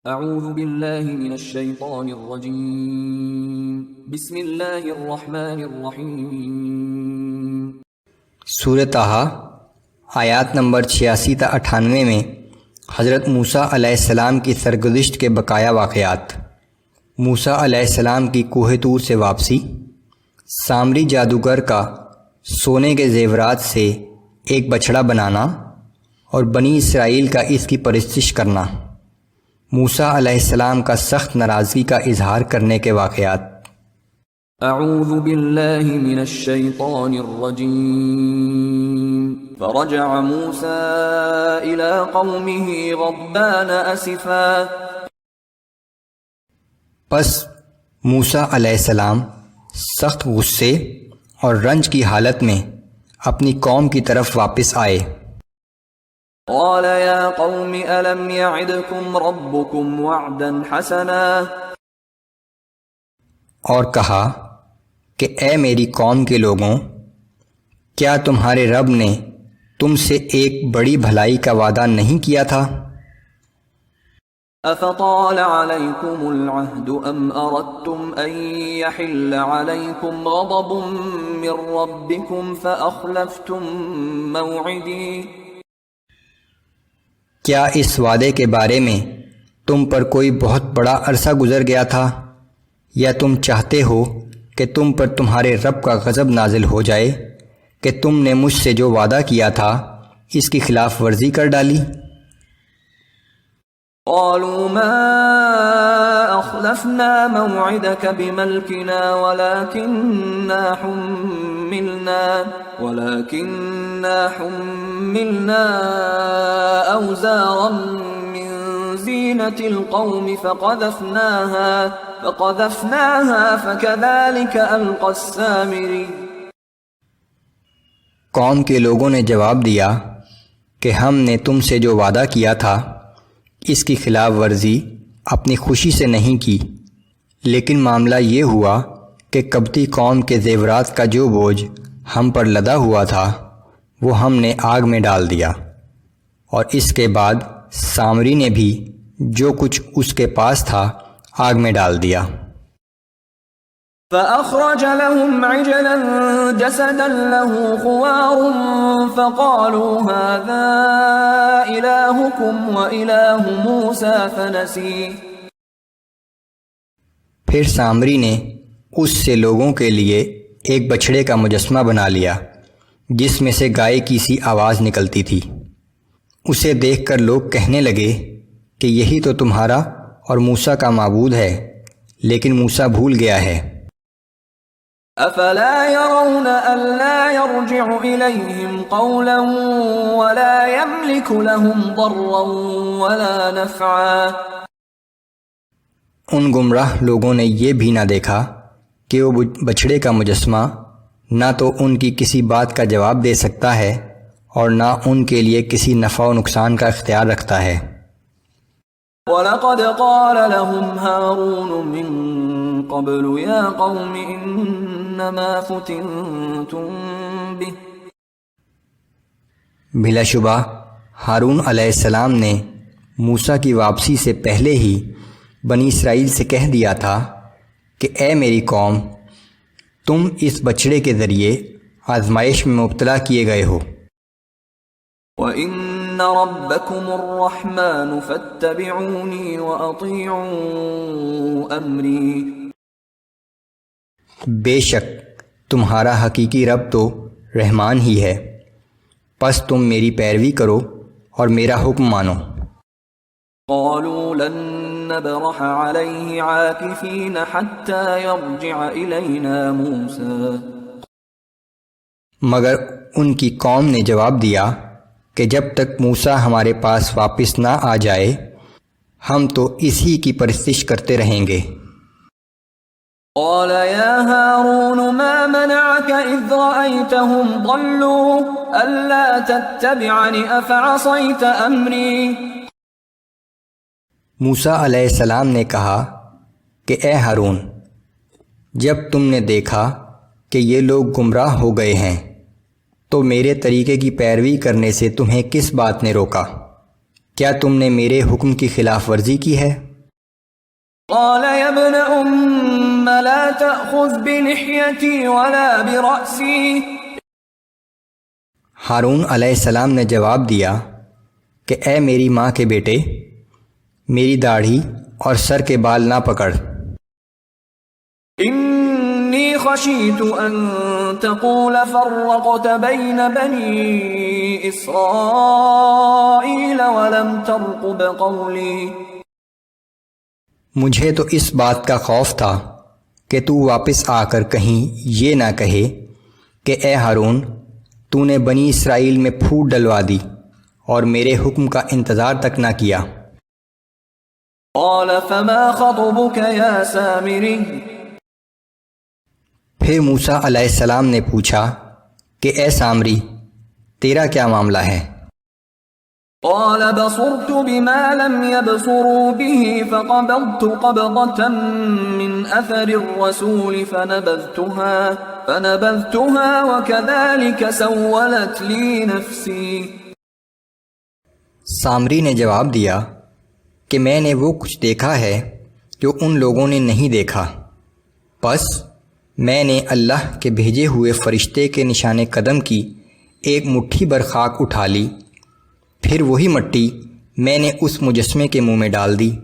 اعوذ باللہ من الشیطان الرجیم بسم اللہ الرحمن الرحیم۔ سورۃ طٰہٰ آیات نمبر 86 تا 98 میں حضرت موسیٰ علیہ السلام کی سرگزشت کے بقایا واقعات، موسیٰ علیہ السلام کی کوہ طور سے واپسی، سامری جادوگر کا سونے کے زیورات سے ایک بچھڑا بنانا اور بنی اسرائیل کا اس کی پرستش کرنا، موسیٰ علیہ السلام کا سخت ناراضگی کا اظہار کرنے کے واقعات۔ اعوذ باللہ من الشیطان الرجیم۔ فرجع موسیٰ الى قومه غضبان اسفا۔ پس موسیٰ علیہ السلام سخت غصے اور رنج کی حالت میں اپنی قوم کی طرف واپس آئے۔ قال یا قوم الم یعدکم ربکم وعدا حسنا۔ اور کہا کہ اے میری قوم کے لوگوں، کیا تمہارے رب نے تم سے ایک بڑی بھلائی کا وعدہ نہیں کیا تھا؟ افطال علیکم العہد ام اردتم ان یحل علیکم غضب من ربکم فاخلفتم موعدی۔ کیا اس وعدے کے بارے میں تم پر کوئی بہت بڑا عرصہ گزر گیا تھا، یا تم چاہتے ہو کہ تم پر تمہارے رب کا غضب نازل ہو جائے کہ تم نے مجھ سے جو وعدہ کیا تھا اس کی خلاف ورزی کر ڈالی؟ قالوا ما اخلفنا موعدك بملكنا ولكننا حملنا اوزارا من زينة القوم فقذفناها فكذلك القى السامري۔ قوم کے لوگوں نے جواب دیا کہ ہم نے تم سے جو وعدہ کیا تھا اس کی خلاف ورزی اپنی خوشی سے نہیں کی، لیکن معاملہ یہ ہوا کہ کبتی قوم کے زیورات کا جو بوجھ ہم پر لدا ہوا تھا وہ ہم نے آگ میں ڈال دیا، اور اس کے بعد سامری نے بھی جو کچھ اس کے پاس تھا آگ میں ڈال دیا۔ فأخرج لهم عجلا جسدا له خوار فقالوا هذا إلهكم وإله موسى فنسي۔ پھر سامری نے اس سے لوگوں کے لیے ایک بچھڑے کا مجسمہ بنا لیا جس میں سے گائے کی سی آواز نکلتی تھی۔ اسے دیکھ کر لوگ کہنے لگے کہ یہی تو تمہارا اور موسیٰ کا معبود ہے، لیکن موسیٰ بھول گیا ہے۔ افلا يرون الا يرجع اليهم قولا ولا يملك لهم ضرا ولا نفعا۔ ان گمراہ لوگوں نے یہ بھی نہ دیکھا کہ وہ بچھڑے کا مجسمہ نہ تو ان کی کسی بات کا جواب دے سکتا ہے اور نہ ان کے لیے کسی نفع و نقصان کا اختیار رکھتا ہے۔ وَلَقَدْ قَالَ لَهُمْ هَارُونُ مِن قَبْلُ يَا قَوْمِ إِنَّمَا فُتِنْتُمْ بِهِ۔ بلا شبہ ہارون علیہ السلام نے موسیٰ کی واپسی سے پہلے ہی بنی اسرائیل سے کہہ دیا تھا کہ اے میری قوم، تم اس بچڑے کے ذریعے آزمائش میں مبتلا کیے گئے ہو۔ وَإِنَّ رَبَّكُمُ الرَّحْمَنُ فَاتَّبِعُونِي وَأَطِيعُوا أَمْرِي۔ بے شک تمہارا حقیقی رب تو رحمان ہی ہے، پس تم میری پیروی کرو اور میرا حکم مانو۔ قالوا لن نبرح عليه عاكفين حتى يرجع إلينا موسى۔ مگر ان کی قوم نے جواب دیا کہ جب تک موسیٰ ہمارے پاس واپس نہ آ جائے ہم تو اسی کی پرستش کرتے رہیں گے۔ قال يا هارون ما منعك إذ رأيتهم ضلوا ألا تتبعني أفعصيت أمري۔ موسیٰ علیہ السلام نے کہا کہ اے ہارون، جب تم نے دیکھا کہ یہ لوگ گمراہ ہو گئے ہیں تو میرے طریقے کی پیروی کرنے سے تمہیں کس بات نے روکا؟ کیا تم نے میرے حکم کی خلاف ورزی کی ہے؟ قال يا ابن أم لا تأخذ بلحيتي ولا برأسي. ہارون علیہ السلام نے جواب دیا کہ اے میری ماں کے بیٹے، میری داڑھی اور سر کے بال نہ پکڑ، إني خشيت أن تقول فرقت بين بني إسرائيل ولم ترقب قولي. مجھے تو اس بات کا خوف تھا کہ تو واپس آ کر کہیں یہ نہ کہے کہ اے ہارون، تو نے بنی اسرائیل میں پھوٹ ڈلوا دی اور میرے حکم کا انتظار تک نہ کیا۔ قال فما خطبك يا سامري. پھر موسیٰ علیہ السلام نے پوچھا کہ اے سامری، تیرا کیا معاملہ ہے؟ قال بصرت بما لم يبصروا به فقبضت قبضة من أثر الرسول فنبذتها وكذلك سولت لي نفسي. سامری نے جواب دیا کہ میں نے وہ کچھ دیکھا ہے جو ان لوگوں نے نہیں دیکھا، پس میں نے اللہ کے بھیجے ہوئے فرشتے کے نشان قدم کی ایک مٹھی بھر خاک اٹھا لی، پھر وہی مٹی میں نے اس مجسمے کے منہ میں ڈال دی،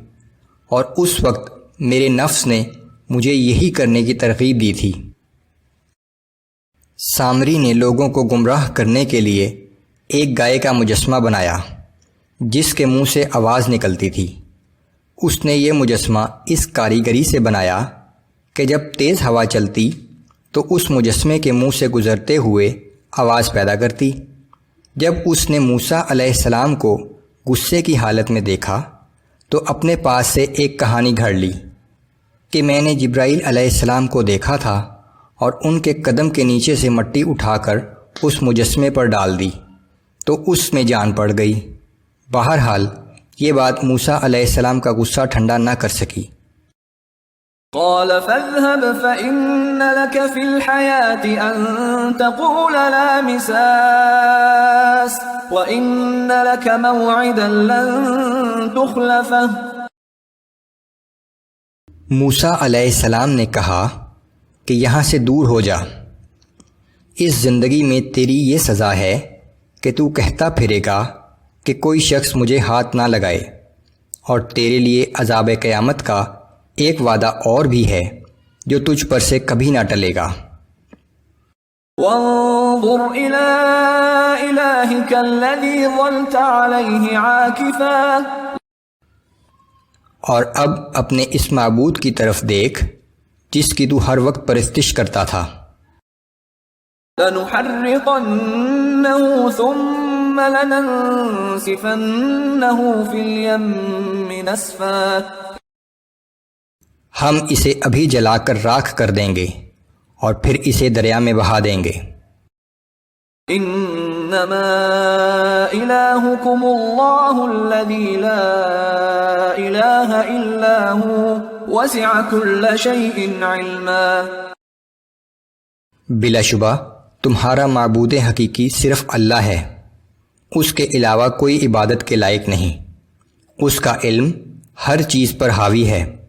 اور اس وقت میرے نفس نے مجھے یہی کرنے کی ترغیب دی تھی۔ سامری نے لوگوں کو گمراہ کرنے کے لیے ایک گائے کا مجسمہ بنایا جس کے منہ سے آواز نکلتی تھی۔ اس نے یہ مجسمہ اس کاریگری سے بنایا کہ جب تیز ہوا چلتی تو اس مجسمے کے منہ سے گزرتے ہوئے آواز پیدا کرتی۔ جب اس نے موسیٰ علیہ السلام کو غصے کی حالت میں دیکھا تو اپنے پاس سے ایک کہانی گھڑ لی کہ میں نے جبرائیل علیہ السلام کو دیکھا تھا اور ان کے قدم کے نیچے سے مٹی اٹھا کر اس مجسمے پر ڈال دی تو اس میں جان پڑ گئی۔ بہرحال یہ بات موسیٰ علیہ السلام کا غصہ ٹھنڈا نہ کر سکی۔ قال فاذهب فإن لك في الحياة أن تقول لا مساس وإن لك موعدا لن تخلفه. موسیٰ علیہ السلام نے کہا کہ یہاں سے دور ہو جا، اس زندگی میں تیری یہ سزا ہے کہ تو کہتا پھرے گا کہ کوئی شخص مجھے ہاتھ نہ لگائے، اور تیرے لیے عذاب قیامت کا ایک وعدہ اور بھی ہے جو تجھ پر سے کبھی نہ ٹلے گا۔ وانظر إلى إلهك الذي ظلت عليه عاكفا. اور اب اپنے اس معبود کی طرف دیکھ جس کی تو ہر وقت پرستش کرتا تھا۔ لنحرقنه ثم لننسفنه في اليم نسفا. ہم اسے ابھی جلا کر راکھ کر دیں گے اور پھر اسے دریا میں بہا دیں گے۔ انما الہکم اللہ الذی لا الہ الا هو وسع کل شیء علما. بلا شبہ تمہارا معبود حقیقی صرف اللہ ہے، اس کے علاوہ کوئی عبادت کے لائق نہیں، اس کا علم ہر چیز پر حاوی ہے۔